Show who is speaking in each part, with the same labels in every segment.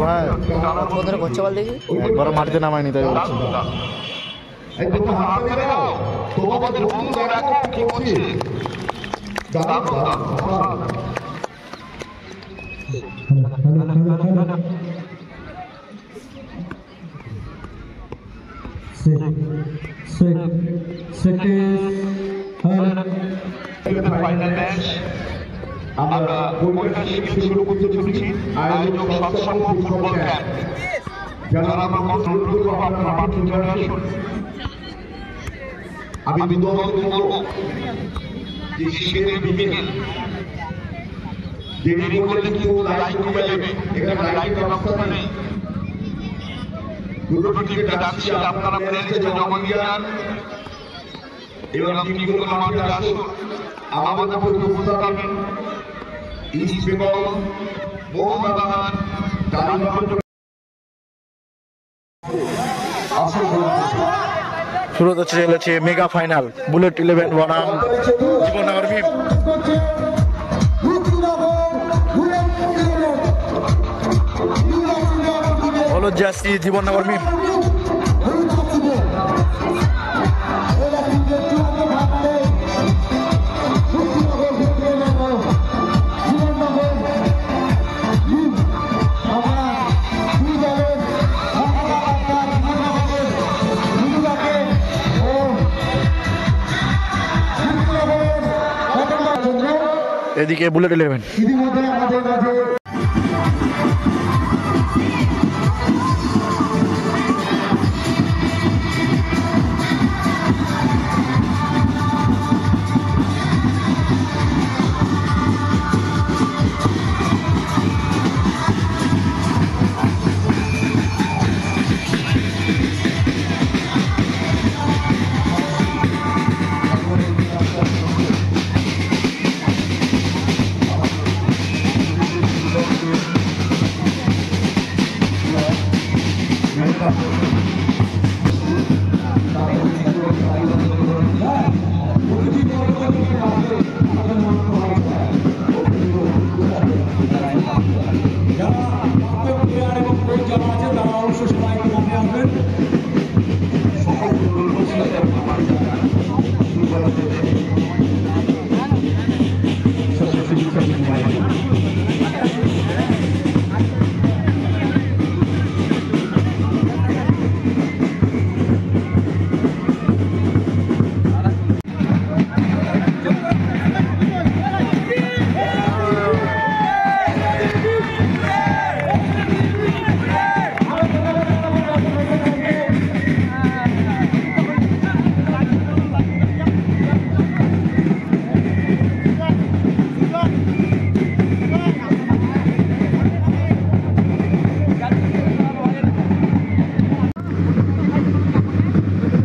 Speaker 1: ভাই
Speaker 2: কোথায় করছে বল দেখি
Speaker 1: একবার মাটিতে নামায়নি তাই বলছি
Speaker 3: তোমাদের বন্ধু দেখো কি করছে ফাইনাল ম্যাচ আমরা পরিবেশ শিবির শুরু করতে চলেছি আয়োজক সৎসঙ্গ ফুটবল ক্যাম্প যারা আমরা অনুরোধ করবো আপনারা মাঠে চলে আসুন আমি বিদ্যালয়কে বলবো যে শিবিরের বিকেল দেরি করলে কিন্তু লাইট কমে যাবে এখানে লাইটের ব্যবস্থা নেই দুটো টিমকে ডাকছি আপনারা প্রেসে জমা দিয়ে যান এবং টিমগুলো মাঠে আসুন আমাদের পক্ষে উপস্থিত থাকবেন ইস্ট বেঙ্গল মোহনবাগান
Speaker 1: শুরু হতে চলেছে মেগা ফাইনাল বুলেট 11 বনাম জীবননগর মিম হলুদ জার্সি জীবননগর মিম এদিকে বুলেট 11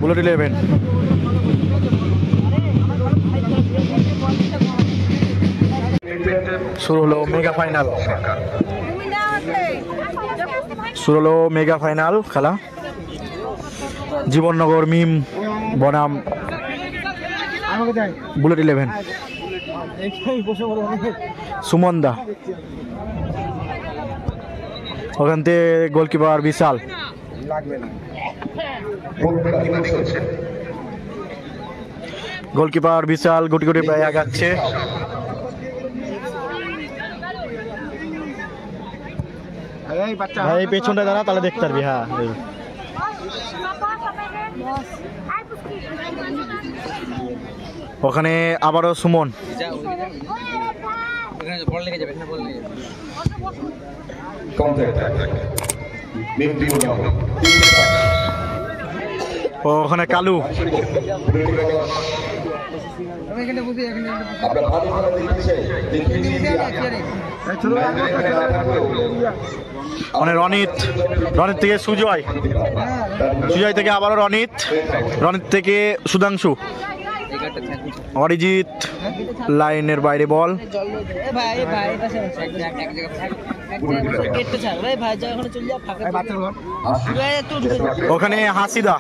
Speaker 1: বুলেট 11 শুরু হলো মেগা ফাইনাল খেলা জীবননগর মিম বনাম বুলেট 11 সুমন দা ওখান থেকে গোলকিপার বিশাল গোলকিপার বিশাল গুটি গুটি প্রায় আগাচ্ছে ভাই পেছনটা দাঁড়া তাহলে দেখতে পারবি হ্যাঁ ওখানে আবারও সুমন ওখানে কালু মানে রনিত থেকে সুজয় থেকে আবারও রনিত থেকে সুধাংশু অরিজিৎ লাইনের বাইরে বল ওখানে হাসিদা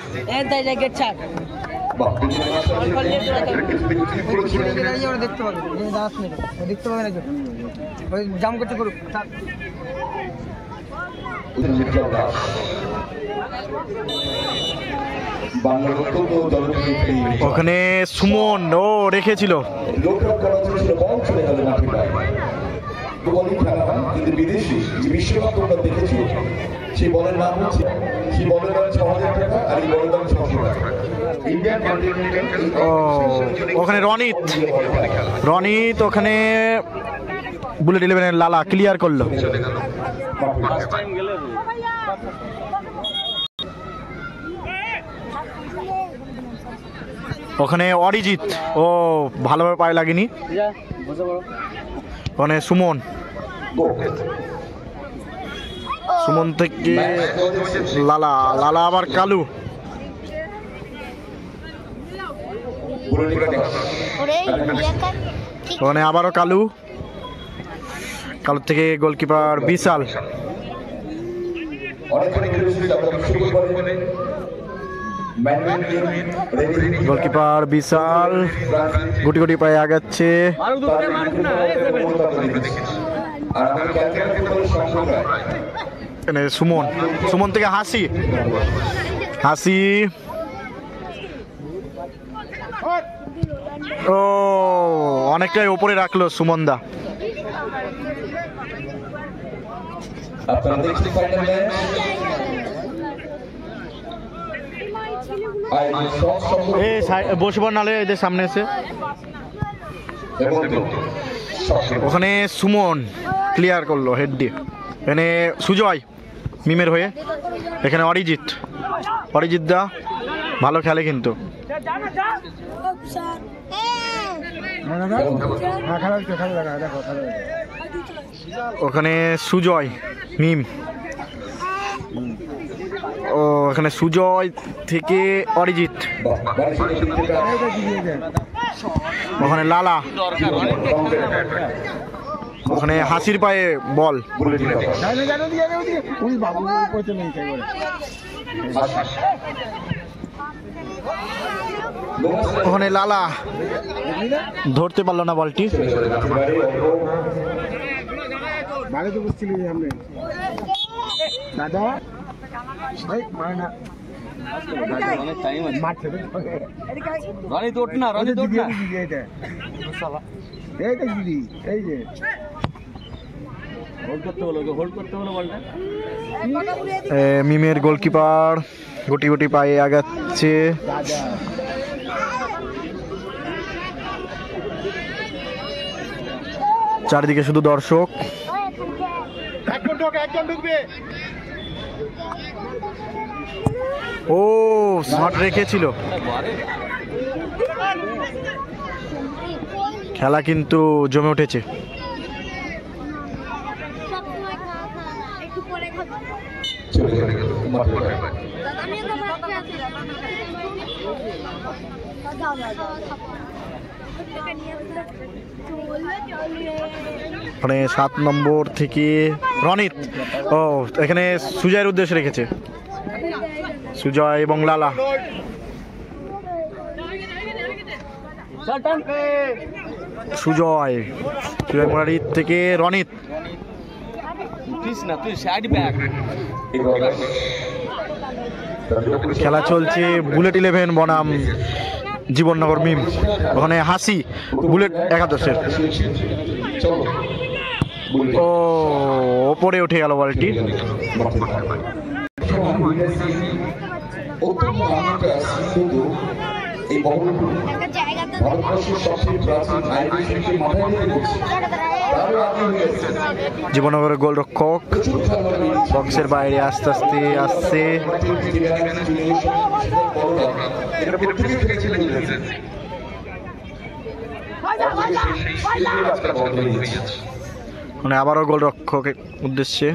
Speaker 2: ওই জাম করতে করুক
Speaker 1: ওখানে সুমন ও রেখেছিল।
Speaker 3: কিন্তু বিদেশি যে বিশ্বকাপ তোমরা দেখেছো সেই বলের নাম হচ্ছে সেই বলের দাম ৬,০০০ টাকা আর এই বলের দাম ৬০০ টাকা।
Speaker 1: ও ওখানে রনিত ওখানে বুলেট 11-এর লালা ক্লিয়ার করলো। ওখানে অরিজিৎ ও ভালোভাবে পায়ে লাগেনি। ওখানে সুমন থেকে লালা আবার কালু। ওখানে আবারও কালু থেকে গোলকিপার বিশাল। গোলকিপার বিশাল গুটি পায়ে আগাচ্ছে। সুমন থেকে হাসি ও অনেকটাই উপরে রাখলো সুমনদা। বসবো নালে এদের সামনে এসে। ওখানে সুমন ক্লিয়ার করলো হেড দিয়ে। এখানে সুজয় মিমের হয়ে। এখানে অরিজিৎ দা ভালো খেলে কিন্তু। ওখানে সুজয় মিম ও এখানে সুজয় থেকে অরিজিৎ। ওখানে লালা ওখানে হাসির পায়ে বল। ওখানে লালা ধরতে পারলো না বলটি। দাদা মিমের গোলকিপার গুটি পায়ে আগাচ্ছে। চারিদিকে শুধু দর্শক। ও শট রেখেছিল। খেলা কিন্তু জমে উঠেছে। মানে 7 নম্বর থেকে রনিত ও এখানে সুজয়ের উদ্দেশ্যে রেখেছে। সুজয় এবং লালা। সুজয় মুরারির থেকে রনিত। খেলা চলছে বুলেট 11 বনাম জীবননগর মিম। ওখানে হাসি বুলেট 11-এর। ও ওপরে উঠে গেল বলটি। জীবননগরের গোলরক্ষক বক্সের বাইরে আস্তে আস্তে আসছে। মানে আবারও গোলরক্ষকের উদ্দেশ্যে।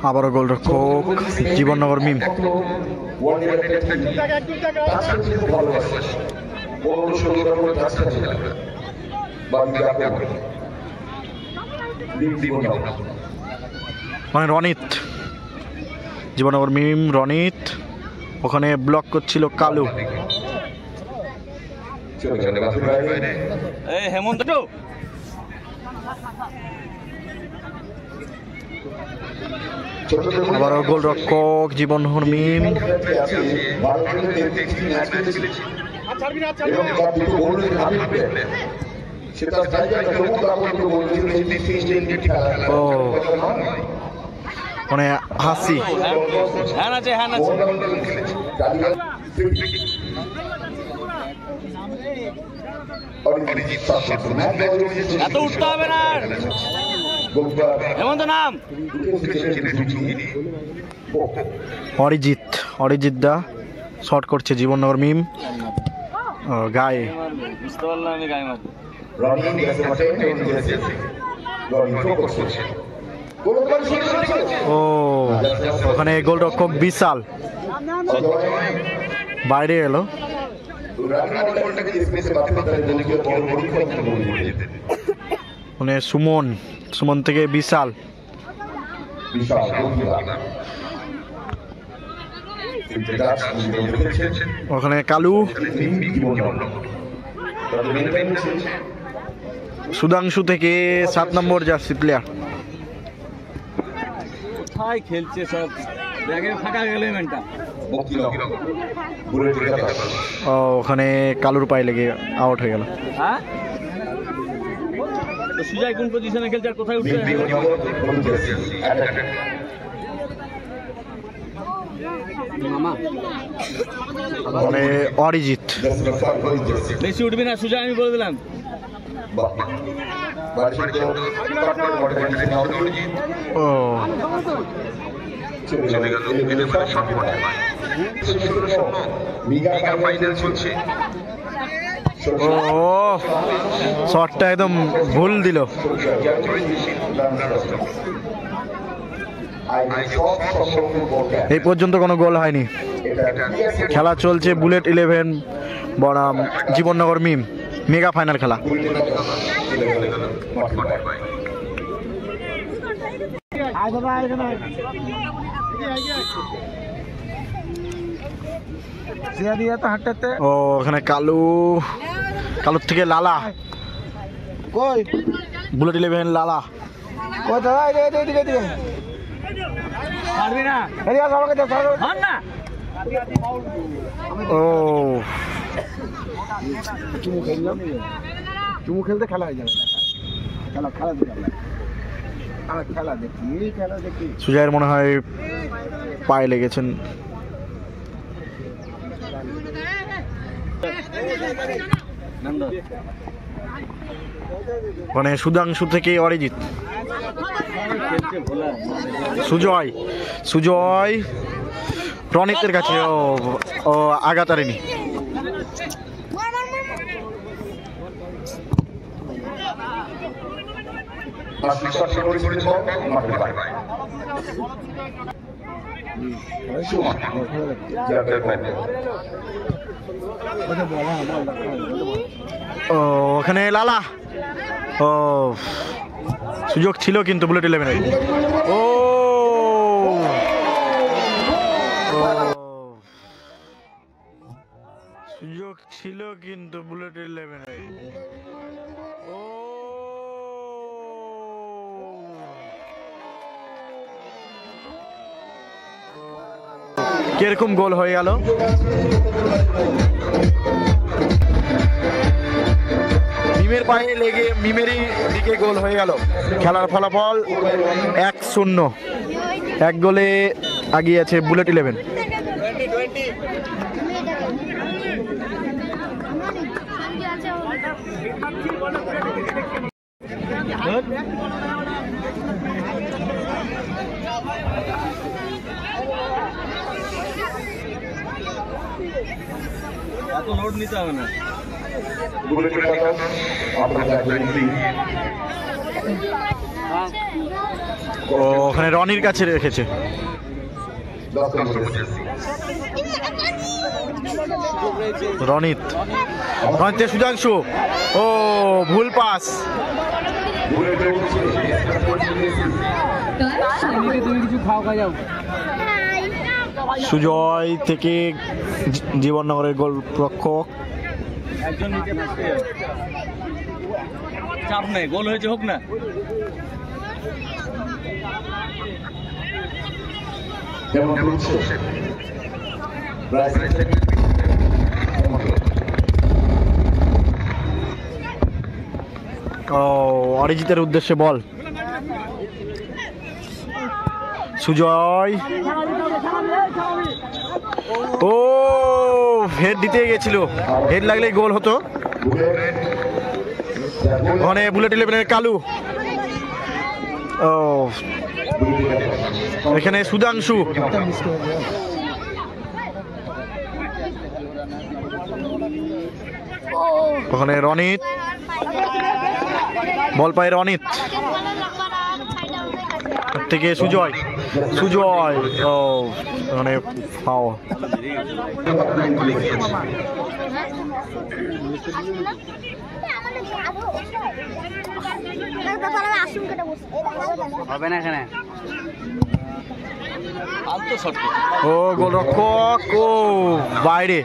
Speaker 1: আবারও গোলরক্ষক জীবননগর মিম। মানে রনিত, জীবননগর মিম রনিত, ওখানে ব্লক করছিল কালু।
Speaker 2: হেমন্ত
Speaker 1: আবারও গোলরক্ষক জীবননগর মিম। ও মানে হাসি।
Speaker 2: এত উঠতে হবে না, হেমন্ত নাম
Speaker 1: অরিজিৎ দা শট করছে জীবননগর মিম গায়ে।
Speaker 2: বুঝতে পারলাম আমি গায়ে মারবো।
Speaker 1: ও ওখানে গোলরক্ষক বিশাল বাইরে এলো। মানে সুমন থেকে বিশাল। ওখানে কালু, সুধাংশু থেকে 7 নম্বর জার্সি প্লেয়ার।
Speaker 2: কোথায় খেলছে সব, ব্যাগে ফাঁকা গেল ইভেন্টটা।
Speaker 1: ও ওখানে কালুর পায়ে লেগে আউট হয়ে গেল।
Speaker 2: হ্যাঁ, তো সুজয় কোন পজিশনে খেলছে আর কোথায় উঠছে?
Speaker 1: মানে অরিজিৎ
Speaker 2: বেশি উঠবি না সুজয়, আমি বলে দিলাম।
Speaker 1: ও ও শটটা একদম ভুল দিল। এই পর্যন্ত কোনো গোল হয়নি। খেলা চলছে বুলেট 11 বনাম জীবননগর মিম, মেগা ফাইনাল খেলা। ও এখানে কালুর থেকে লালা, বুলেট 11 লালা। ও
Speaker 4: চুমু খেলতে খেলা হয়ে যাবে, খেলা দেখি।
Speaker 1: সুজয়ের মনে হয় পায়ে লেগেছেন। মানে সুধাংশু থেকে অরিজিৎ, সুজয় রনিতের কাছে। ও আগাতারিনি। ও ওখানে লালা। ও সুযোগ ছিল কিন্তু বুলেট 11। ও সুযোগ ছিল কিন্তু বুলেট 11। ও কিরকম গোল হয়ে গেল। মিমের পায়ে লেগে মিমেরই দিকে গোল হয়ে গেল। খেলার ফলাফল 1-0, 1 গোলে এগিয়ে আছে বুলেট 11।
Speaker 2: এত লোড নিতে হবে না।
Speaker 1: ও ওখানে রনির কাছে রেখেছে। রনিতে সুধাংশু। ও ভুল পাস।
Speaker 2: তুমি কিছু খাওয়া যাও।
Speaker 1: সুজয় থেকে জীবননগরের গোলরক্ষক।
Speaker 2: একজন নিচে বসতে যাও। চাপ নেই, গোল হয়েছে হোক না।
Speaker 1: অরিজিতের উদ্দেশ্যে বল। সুজয়, ও হেড দিতে গেছিল, হেড লাগলেই গোল হতো। ওখানে বুলেট 11-এর কালু, ও এখানে সুধাংশু, ওখানে রনিত, বল পায় রনিত থেকে সুজয়, সুজয়, ও ওখানে পাও।
Speaker 2: হবে না এখানে।
Speaker 1: ও গোলরক্ষক, ও বাইরে।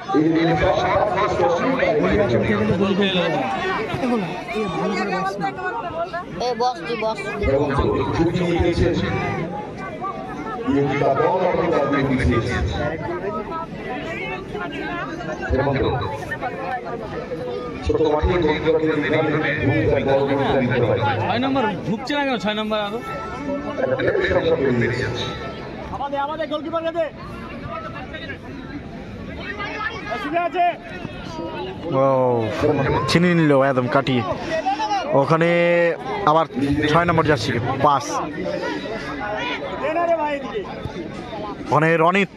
Speaker 2: ছয় নম্বর ঢুকছে না কেন? 6 নম্বর আরো আমাদের গোলকিপার গেছে।
Speaker 1: ও ছিনিয়ে নিল একদম কাটিয়ে। ওখানে আবার 6 নম্বর জার্সি পাস। ওখানে রনিত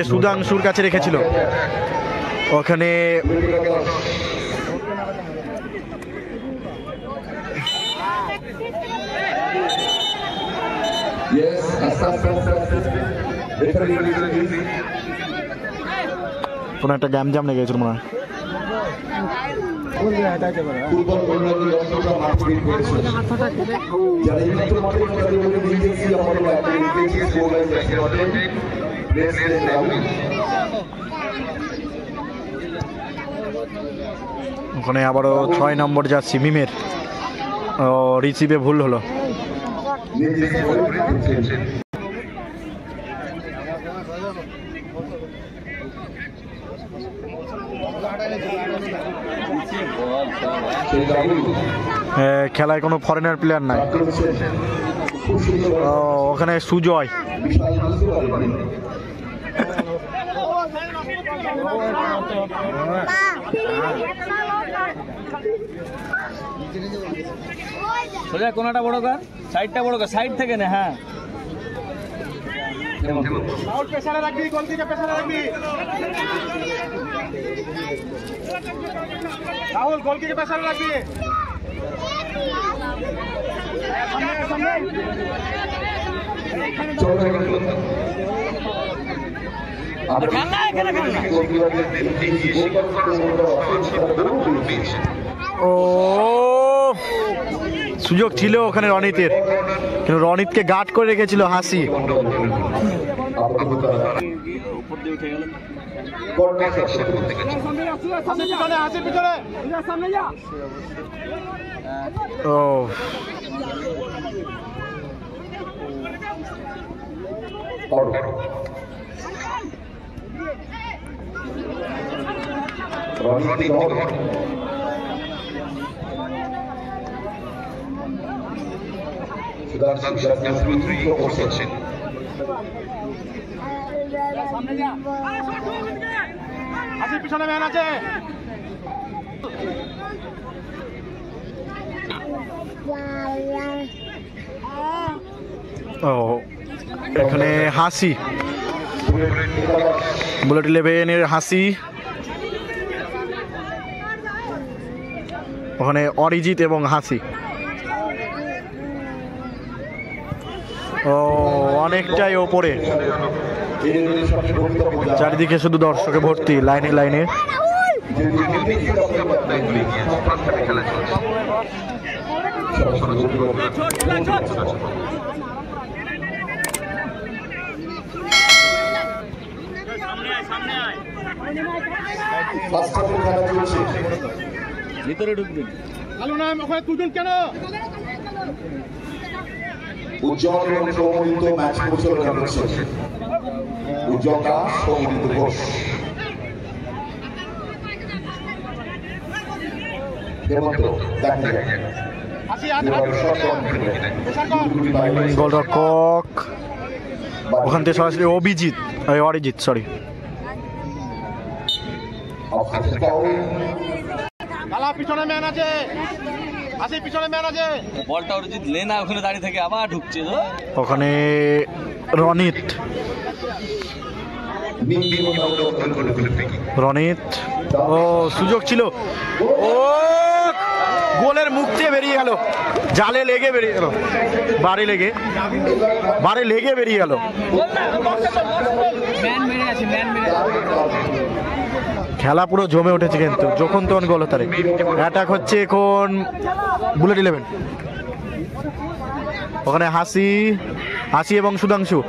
Speaker 1: সুধাংশুর কাছে রেখেছিল। ওখানে কোনো একটা গ্যামজাম লেগে গেছিল মনে হয়। ওখানে আবারও 6 নম্বর জার্সি মিমের, ও রিসিভে ভুল হলো। খেলায় কোনো ফরেনার প্লেয়ার নাই। ওখানে সুজয়,
Speaker 2: সোজা কোনাটা বড় কর, সাইডটা বড় কর, সাইড থেকে না। হ্যাঁ পেছনে রাখবি, গোলকিপার পেছনে রাখবি। রাহুল গোলকিপার পেছনে রাখবি।
Speaker 1: ও সুযোগ ছিল ওখানে রনিতের, কিন্তু রনিতকে গার্ড করে রেখেছিল হাসি। ও
Speaker 2: পিছনে ম্যান আছে।
Speaker 1: ও এখানে হাসি, বুলেট 11-এর হাসি। ওখানে অরিজিৎ এবং হাসি। ও অনেকটাই ওপরে, চারিদিকে শুধু দর্শকে ভর্তি, লাইনে লাইনে।
Speaker 3: খেলা চলছে
Speaker 2: ভিতরে ঢুকবে
Speaker 3: উজ্জ্বল এবং সৌমিত ম্যাচ পরিচালনা করছে উজ্জ্বল দাস সৌমিত ঘোষ।
Speaker 1: গোলরক্ষক ওখান থেকে সরাসরি অরিজিৎ সরি
Speaker 4: পিছনে ম্যান আছে, পিছনে ম্যান আছে।
Speaker 2: বলটা অরিজিৎ লেনা ওখানে দাঁড়িয়ে থেকে আবার ঢুকছে তো
Speaker 1: ওখানে রনিত ও সুযোগ ছিল, ও গোলের মুখ দিয়ে বেরিয়ে গেল, জালে লেগে বেরিয়ে গেল, বারে লেগে বেরিয়ে গেল। খেলা পুরো জমে উঠেছে কিন্তু যখন তখন গোল হতে অ্যাটাক হচ্ছে এখন বুলেট 11। ওখানে হাসি এবং সুধাংশু।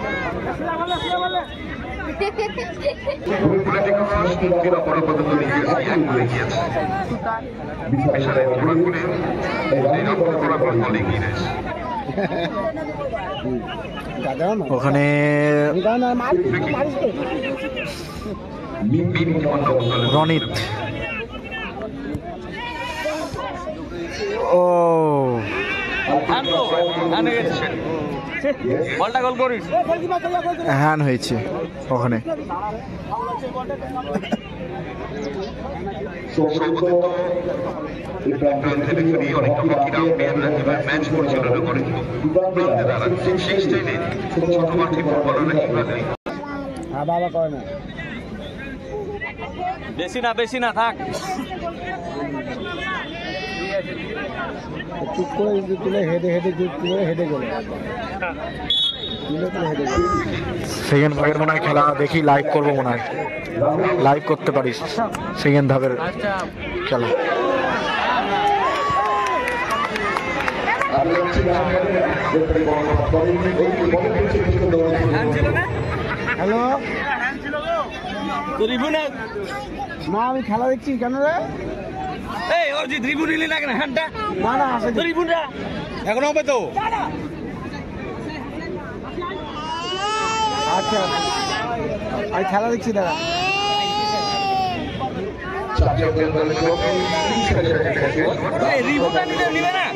Speaker 1: ওখানে রনিত, ও
Speaker 2: বলটা গোল করিস
Speaker 1: হ্যান হয়েছে ওখানে।
Speaker 3: ম্যাচ পরিচালনা করেন
Speaker 4: বাবা করে না,
Speaker 2: বেশি না থাক।
Speaker 4: চুপ করে তুলে হেডে গেল।
Speaker 1: সেকেন্ড ভাগের মনে হয় খেলা দেখি, লাইভ করবো মনে হয়, লাইভ করতে পারিস সেকেন্ড ভাগের খেলা।
Speaker 4: হ্যালো,
Speaker 2: না
Speaker 4: আমি খেলা দেখছি কেন রে?
Speaker 2: এই অরিজিৎ রিবুন নিলি না কেন হ্যান্ডটা?
Speaker 4: না আসে
Speaker 2: তো রিবুনটা
Speaker 4: এখন হবে তো। আচ্ছা আমি খেলা দেখছি দাদা।
Speaker 2: রিবুনটা নিবে না?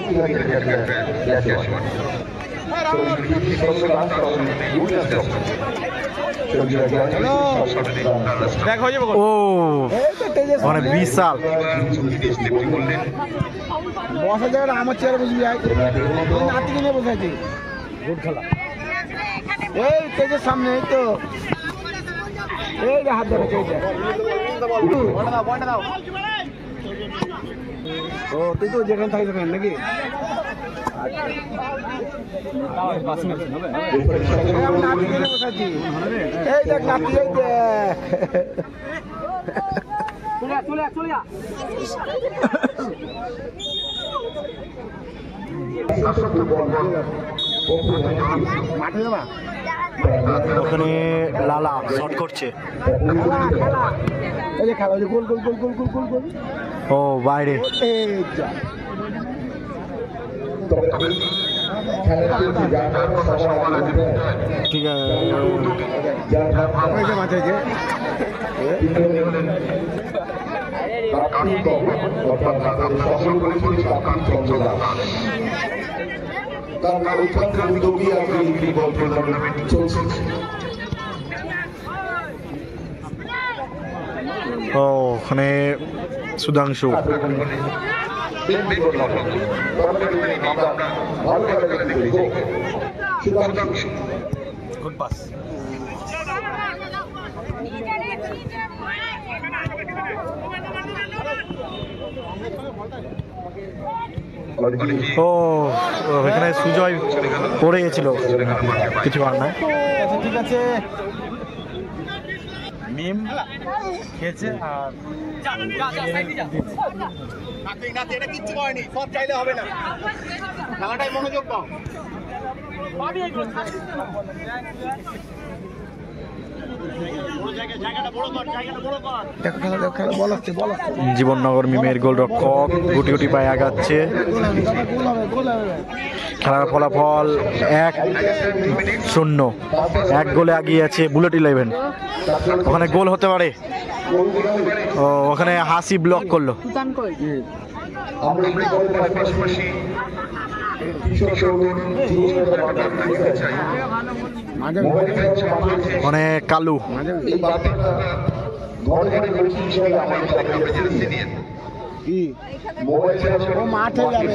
Speaker 1: ও মানে বিশাল
Speaker 4: বসার জায়গাটা আমার চেয়ারে বসবি, নাতিকে নিয়ে বসে আছি। গুড খেলা, এই তেজের সামনে, এই তো এই যে হাত ধরেছে, ও তুই তো যেখানে থাকিস সেখানে নাকি? নাতিকে নিয়ে বসে আছি, এই দেখ নাতি, এই দেখ মাঠে যাবা?
Speaker 1: ওখানে লালা শট করছে,
Speaker 4: এই যে খেলা, গোল গোল গোল গোল গোল গোল গোল,
Speaker 1: ও বাইরে।
Speaker 4: এই যা
Speaker 1: ঠিক আছে,
Speaker 4: মাঠে যে
Speaker 1: ও ওখানে সুধাংশু,
Speaker 2: গুড পাস।
Speaker 1: ও এখানে সুজয় পড়ে গেছিল, কিছু আর নাই।
Speaker 4: ঠিক আছে,
Speaker 2: মিম খেয়েছে আর
Speaker 4: এটা কিচ্ছু করেনি, সব চাইলে হবে না, খেলাটাই মনোযোগ পাও।
Speaker 1: জীবননগর মিমের গোলরক্ষক গুটি গুটি পায়ে আগাচ্ছে। খেলার ফলাফল 1-0, 1 গোলে এগিয়ে আছে বুলেট 11। ওখানে গোল হতে পারে। ও ওখানে হাসি ব্লক করলো।
Speaker 3: আমরা এই গল্পের পাশাপাশি কিশোর সৌরভ চাই
Speaker 1: ওখানে কালু
Speaker 3: এই বার্তাটা ঘরে ঘরে বলছি হিসেবে আমাদের থাকবে এজেন্সি নিয়ে মোবাইল চার্জ ও মাঠে যাবে,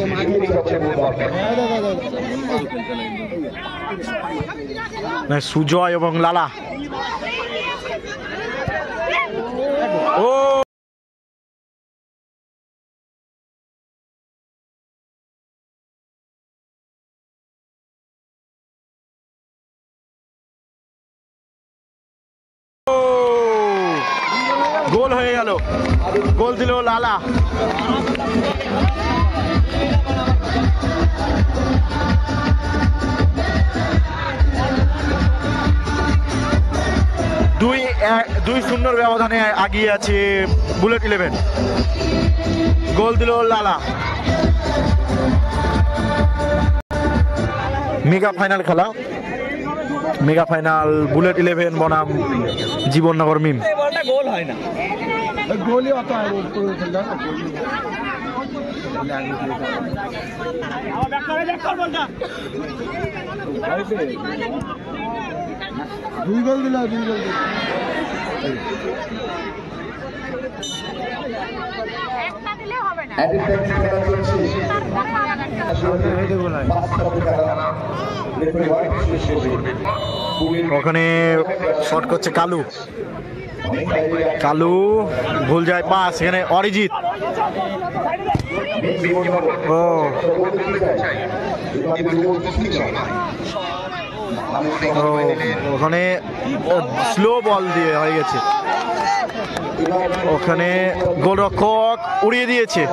Speaker 1: সুজয় এবং লালা। ও গোল হয়ে গেল, গোল দিল লালা। দুই 2-0 ব্যবধানে এগিয়ে আছে বুলেট 11। গোল দিল লালা। মেগা ফাইনাল খেলা, মেগা ফাইনাল বুলেট 11 বনাম জীবননগর মিম।
Speaker 2: গোল হয় না,
Speaker 4: গোলই অত দুই গোল দিল, 2 গোল দিল।
Speaker 5: একটা দিলে হবে না।
Speaker 1: ওখানে শট করছে কালু, কালু ভুল যায় পাস, এখানে অরিজিৎ। ও ওখানে স্লো বল দিয়ে হয়ে গেছে। ওখানে গোলরক্ষক উড়িয়ে দিয়েছে।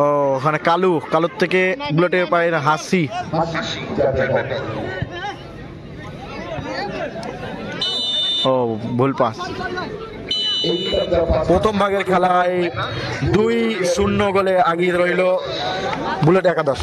Speaker 1: ও ওখানে কালু, কালুর থেকে বুলেটের পায়ে হাসি। ও ভুল পাস। প্রথম ভাগের খেলায় 2-0 গোলে এগিয়ে রইল বুলেট 11।